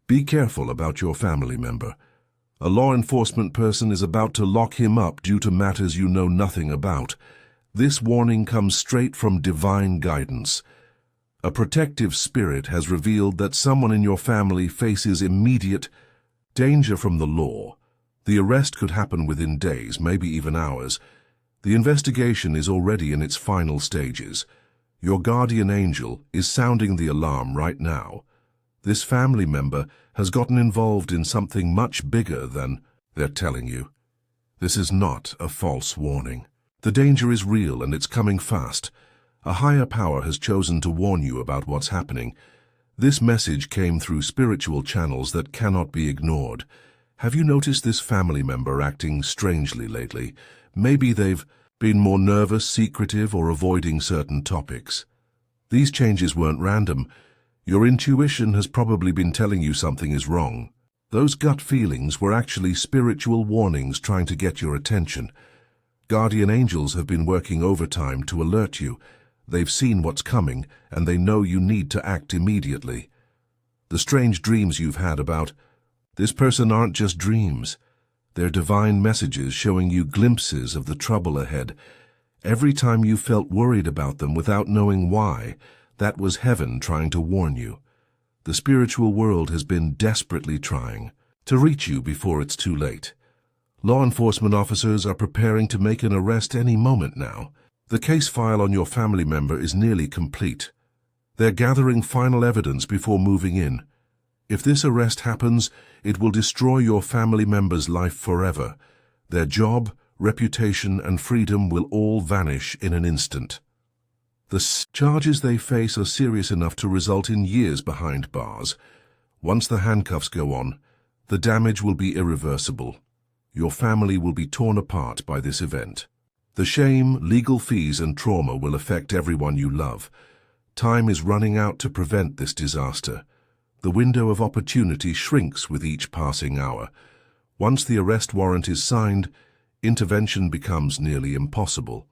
Be careful about your family member. A law enforcement person is about to lock him up due to matters you know nothing about. This warning comes straight from divine guidance. A protective spirit has revealed that someone in your family faces immediate danger from the law. The arrest could happen within days, maybe even hours. The investigation is already in its final stages. Your guardian angel is sounding the alarm right now. This family member has gotten involved in something much bigger than they're telling you. This is not a false warning. The danger is real and it's coming fast. A higher power has chosen to warn you about what's happening. This message came through spiritual channels that cannot be ignored. Have you noticed this family member acting strangely lately? Maybe they've been more nervous, secretive, or avoiding certain topics. These changes weren't random. Your intuition has probably been telling you something is wrong. Those gut feelings were actually spiritual warnings trying to get your attention. Guardian angels have been working overtime to alert you. They've seen what's coming, and they know you need to act immediately. The strange dreams you've had about this person aren't just dreams. They're divine messages showing you glimpses of the trouble ahead. Every time you felt worried about them without knowing why, that was heaven trying to warn you. The spiritual world has been desperately trying to reach you before it's too late. Law enforcement officers are preparing to make an arrest any moment now. The case file on your family member is nearly complete. They're gathering final evidence before moving in. If this arrest happens, it will destroy your family member's life forever. Their job, reputation, and freedom will all vanish in an instant. The charges they face are serious enough to result in years behind bars. Once the handcuffs go on, the damage will be irreversible. Your family will be torn apart by this event. The shame, legal fees, and trauma will affect everyone you love. Time is running out to prevent this disaster. The window of opportunity shrinks with each passing hour. Once the arrest warrant is signed, intervention becomes nearly impossible.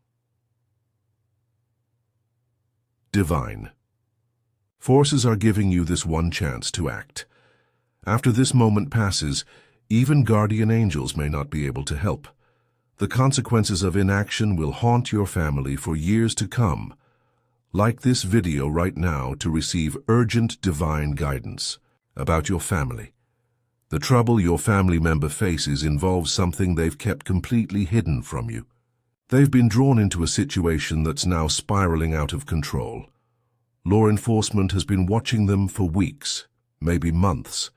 Divine. Forces are giving you this one chance to act. After this moment passes, even guardian angels may not be able to help. The consequences of inaction will haunt your family for years to come. Like this video right now to receive urgent divine guidance about your family. The trouble your family member faces involves something they've kept completely hidden from you. They've been drawn into a situation that's now spiraling out of control. Law enforcement has been watching them for weeks, maybe months.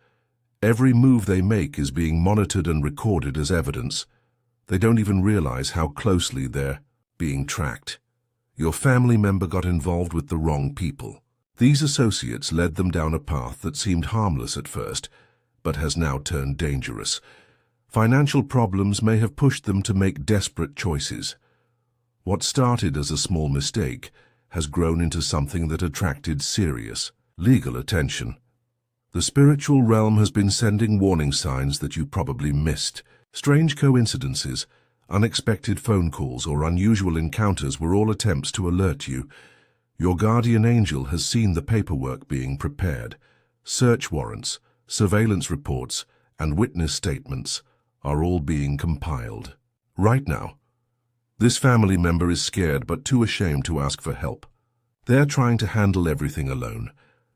Every move they make is being monitored and recorded as evidence. They don't even realize how closely they're being tracked. Your family member got involved with the wrong people. These associates led them down a path that seemed harmless at first, but has now turned dangerous. Financial problems may have pushed them to make desperate choices. What started as a small mistake has grown into something that attracted serious legal attention. The spiritual realm has been sending warning signs that you probably missed. Strange coincidences, unexpected phone calls, or unusual encounters were all attempts to alert you. Your guardian angel has seen the paperwork being prepared. Search warrants, surveillance reports, and witness statements are all being compiled. Right now, this family member is scared but too ashamed to ask for help. They're trying to handle everything alone,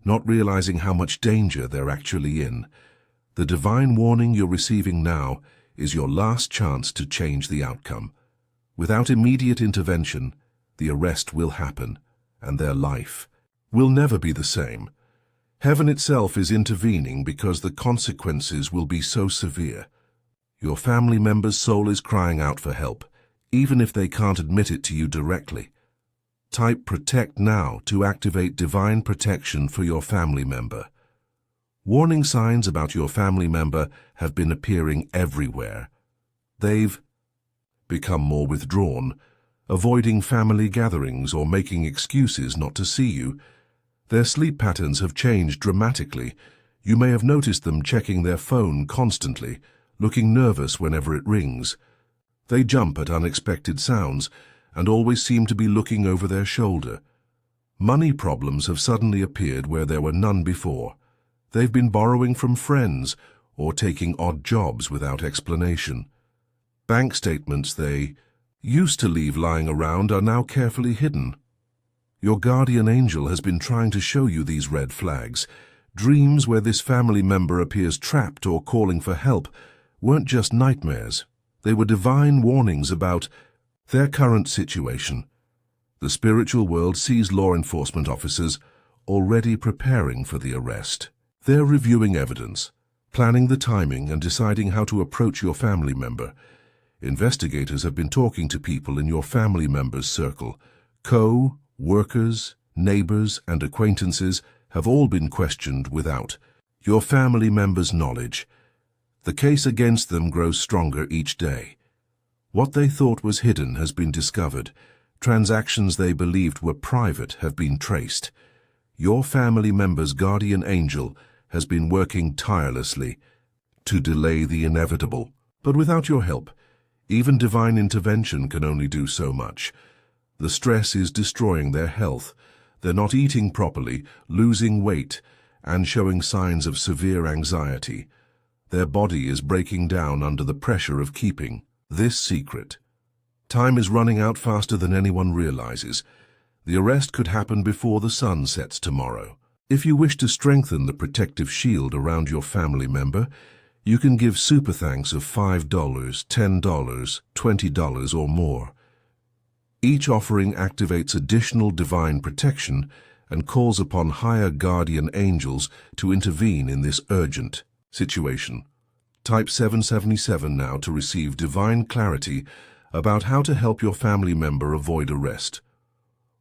not realizing how much danger they're actually in. The divine warning you're receiving now is your last chance to change the outcome. Without immediate intervention, the arrest will happen, and their life will never be the same. Heaven itself is intervening because the consequences will be so severe. Your family member's soul is crying out for help, even if they can't admit it to you directly. Type "Protect" now to activate divine protection for your family member. Warning signs about your family member have been appearing everywhere. They've become more withdrawn, avoiding family gatherings or making excuses not to see you. Their sleep patterns have changed dramatically. You may have noticed them checking their phone constantly, looking nervous whenever it rings. They jump at unexpected sounds and always seem to be looking over their shoulder. Money problems have suddenly appeared where there were none before. They've been borrowing from friends or taking odd jobs without explanation. Bank statements they used to leave lying around are now carefully hidden. Your guardian angel has been trying to show you these red flags. Dreams where this family member appears trapped or calling for help weren't just nightmares. They were divine warnings about their current situation. The spiritual world sees law enforcement officers already preparing for the arrest. They're reviewing evidence, planning the timing, and deciding how to approach your family member. Investigators have been talking to people in your family member's circle. Co-workers, neighbors, and acquaintances have all been questioned without your family member's knowledge. The case against them grows stronger each day. What they thought was hidden has been discovered. Transactions they believed were private have been traced. Your family member's guardian angel has been working tirelessly to delay the inevitable. But without your help, even divine intervention can only do so much. The stress is destroying their health. They're not eating properly, losing weight, and showing signs of severe anxiety. Their body is breaking down under the pressure of keeping this secret. Time is running out faster than anyone realizes. The arrest could happen before the sun sets tomorrow. If you wish to strengthen the protective shield around your family member, you can give super thanks of $5, $10, $20 or more. Each offering activates additional divine protection and calls upon higher guardian angels to intervene in this urgent situation. Type 777 now to receive divine clarity about how to help your family member avoid arrest.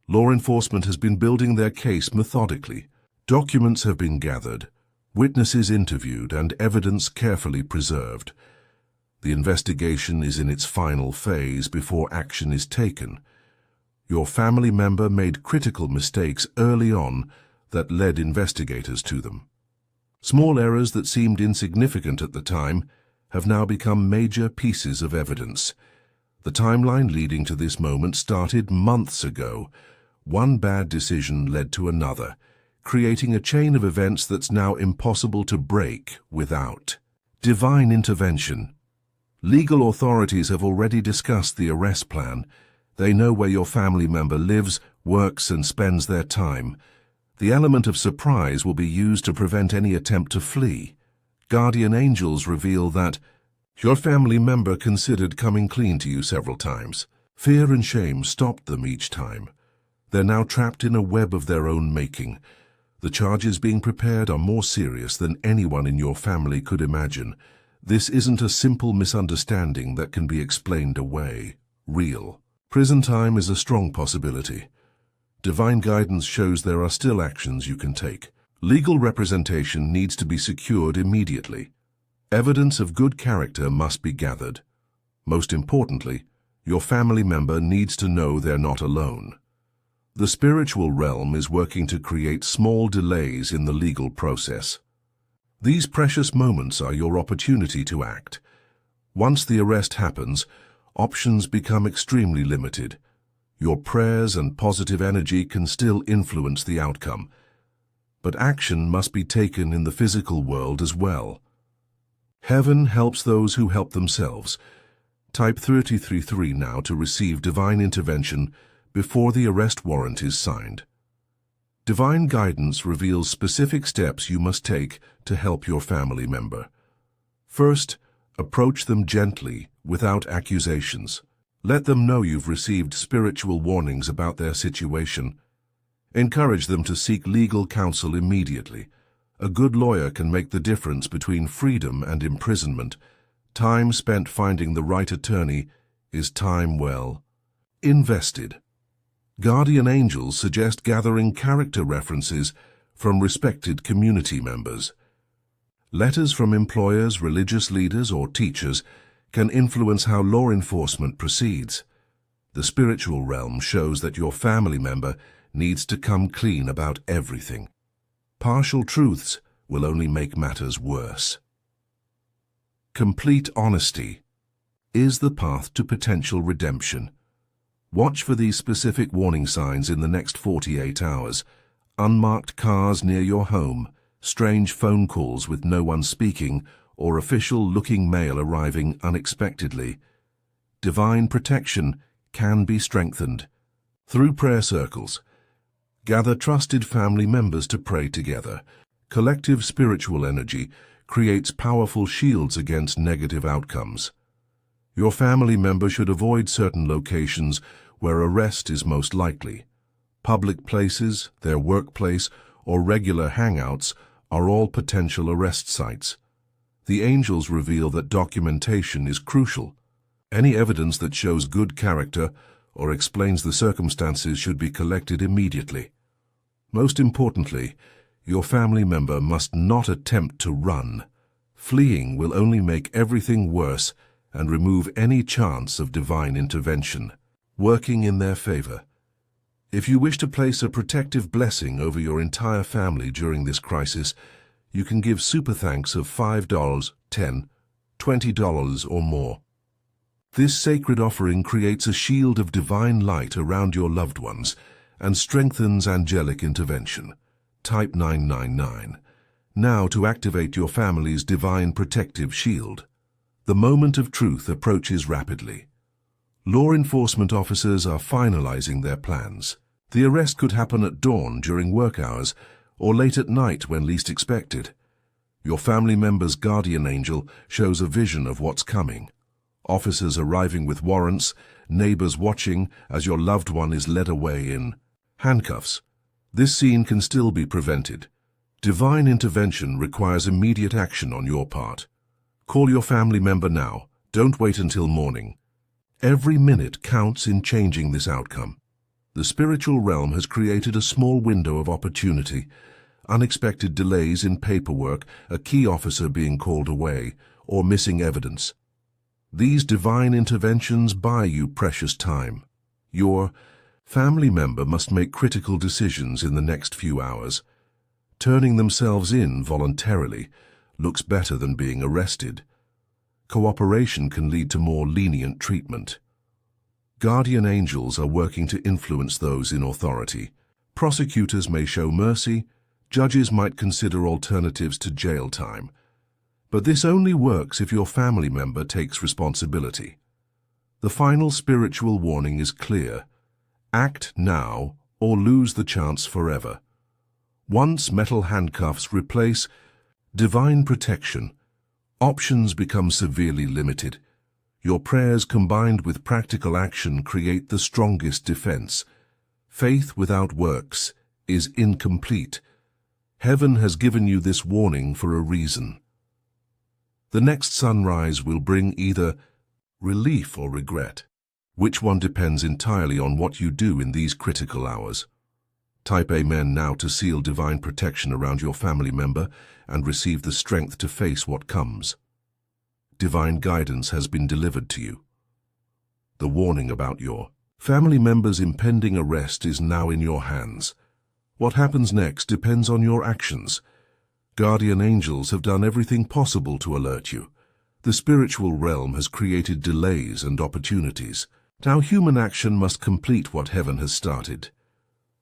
Law enforcement has been building their case methodically. Documents have been gathered, witnesses interviewed, and evidence carefully preserved. The investigation is in its final phase before action is taken. Your family member made critical mistakes early on that led investigators to them. Small errors that seemed insignificant at the time have now become major pieces of evidence. The timeline leading to this moment started months ago. One bad decision led to another, creating a chain of events that's now impossible to break without divine intervention. Legal authorities have already discussed the arrest plan. They know where your family member lives, works, and spends their time. The element of surprise will be used to prevent any attempt to flee. Guardian angels reveal that your family member considered coming clean to you several times. Fear and shame stopped them each time. They're now trapped in a web of their own making. The charges being prepared are more serious than anyone in your family could imagine. This isn't a simple misunderstanding that can be explained away. Real. Prison time is a strong possibility. Divine guidance shows there are still actions you can take. Legal representation needs to be secured immediately. Evidence of good character must be gathered. Most importantly, your family member needs to know they're not alone. The spiritual realm is working to create small delays in the legal process. These precious moments are your opportunity to act. Once the arrest happens, options become extremely limited. Your prayers and positive energy can still influence the outcome, but action must be taken in the physical world as well. Heaven helps those who help themselves. Type 333 now to receive divine intervention before the arrest warrant is signed. Divine guidance reveals specific steps you must take to help your family member. First, approach them gently, without accusations. Let them know you've received spiritual warnings about their situation. Encourage them to seek legal counsel immediately. A good lawyer can make the difference between freedom and imprisonment. Time spent finding the right attorney is time well invested. Guardian angels suggest gathering character references from respected community members. Letters from employers, religious leaders, or teachers can influence how law enforcement proceeds. The spiritual realm shows that your family member needs to come clean about everything. Partial truths will only make matters worse. Complete honesty is the path to potential redemption. Watch for these specific warning signs in the next 48 hours. Unmarked cars near your home, strange phone calls with no one speaking, or official-looking mail arriving unexpectedly. Divine protection can be strengthened through prayer circles. Gather trusted family members to pray together. Collective spiritual energy creates powerful shields against negative outcomes. Your family member should avoid certain locations where arrest is most likely. Public places, their workplace, or regular hangouts are all potential arrest sites. The angels reveal that documentation is crucial. Any evidence that shows good character or explains the circumstances should be collected immediately. Most importantly, your family member must not attempt to run. Fleeing will only make everything worse and remove any chance of divine intervention, working in their favor. If you wish to place a protective blessing over your entire family during this crisis, you can give super thanks of $5, $10, $20 or more. This sacred offering creates a shield of divine light around your loved ones and strengthens angelic intervention. Type 999. Now to activate your family's divine protective shield. The moment of truth approaches rapidly. Law enforcement officers are finalizing their plans. The arrest could happen at dawn during work hours or late at night when least expected. Your family member's guardian angel shows a vision of what's coming. Officers arriving with warrants, neighbors watching as your loved one is led away in handcuffs. This scene can still be prevented. Divine intervention requires immediate action on your part. Call your family member now. Don't wait until morning. Every minute counts in changing this outcome. The spiritual realm has created a small window of opportunity. Unexpected delays in paperwork, a key officer being called away, or missing evidence. These divine interventions buy you precious time. Your family member must make critical decisions in the next few hours. Turning themselves in voluntarily looks better than being arrested. Cooperation can lead to more lenient treatment. Guardian angels are working to influence those in authority. Prosecutors may show mercy, judges might consider alternatives to jail time. But this only works if your family member takes responsibility. The final spiritual warning is clear. Act now or lose the chance forever. Once metal handcuffs replace divine protection, options become severely limited. Your prayers combined with practical action create the strongest defense. Faith without works is incomplete. Heaven has given you this warning for a reason. The next sunrise will bring either relief or regret. Which one depends entirely on what you do in these critical hours. Type Amen now to seal divine protection around your family member and receive the strength to face what comes. Divine guidance has been delivered to you. The warning about your family member's impending arrest is now in your hands. What happens next depends on your actions. Guardian angels have done everything possible to alert you. The spiritual realm has created delays and opportunities. Now human action must complete what heaven has started.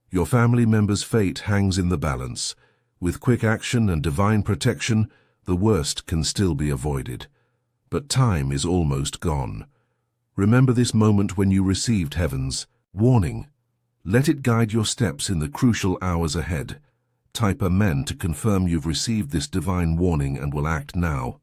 Your family member's fate hangs in the balance. With quick action and divine protection, the worst can still be avoided. But time is almost gone. Remember this moment when you received heaven's warning. Let it guide your steps in the crucial hours ahead. Type Amen to confirm you've received this divine warning and will act now.